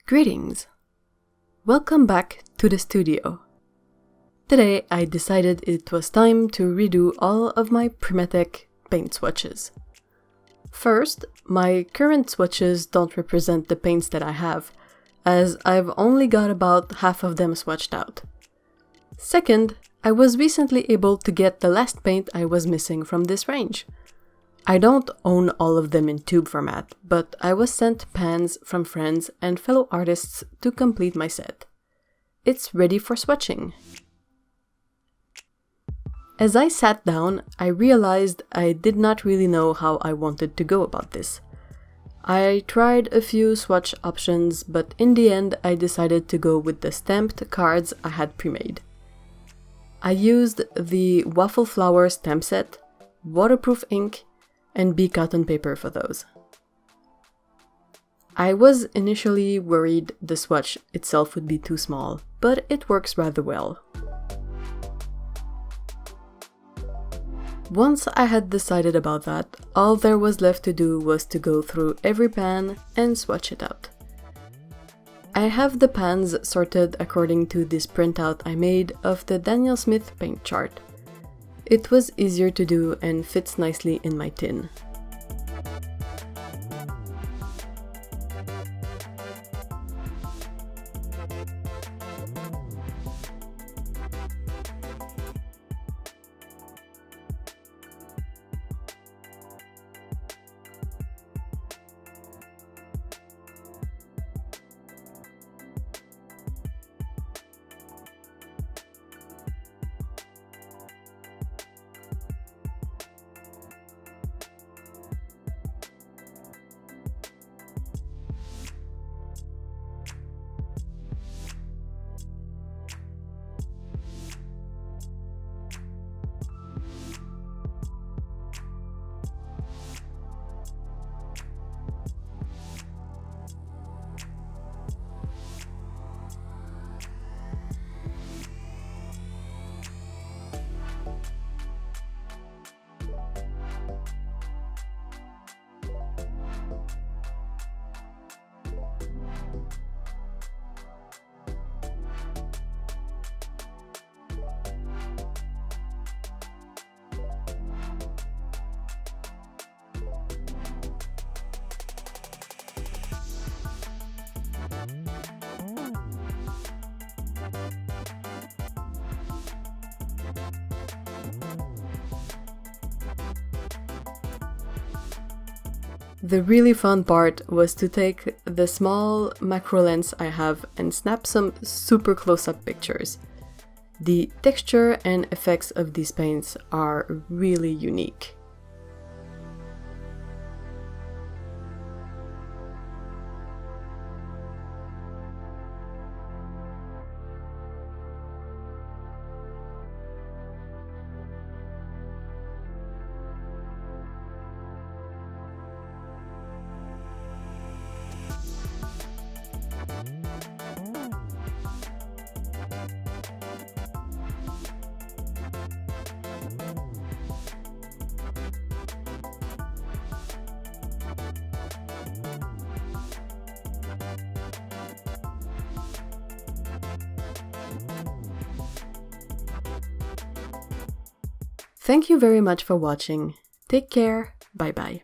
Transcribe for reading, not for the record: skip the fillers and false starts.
Greetings! Welcome back to the studio. Today I decided it was time to redo all of my Primatek paint swatches. First, my current swatches don't represent the paints that I have, as I've only got about half of them swatched out. Second, I was recently able to get the last paint I was missing from this range. I don't own all of them in tube format, but I was sent pans from friends and fellow artists to complete my set. It's ready for swatching. As I sat down, I realized I did not really know how I wanted to go about this. I tried a few swatch options, but in the end I decided to go with the stamped cards I had pre-made. I used the waffle flower stamp set, waterproof ink, and bee cotton paper for those. I was initially worried the swatch itself would be too small, but it works rather well. Once I had decided about that, all there was left to do was to go through every pan and swatch it out. I have the pans sorted according to this printout I made of the Daniel Smith paint chart. It was easier to do and fits nicely in my tin. The really fun part was to take the small macro lens I have and snap some super close-up pictures. The texture and effects of these paints are really unique. Thank you very much for watching. Take care. Bye bye.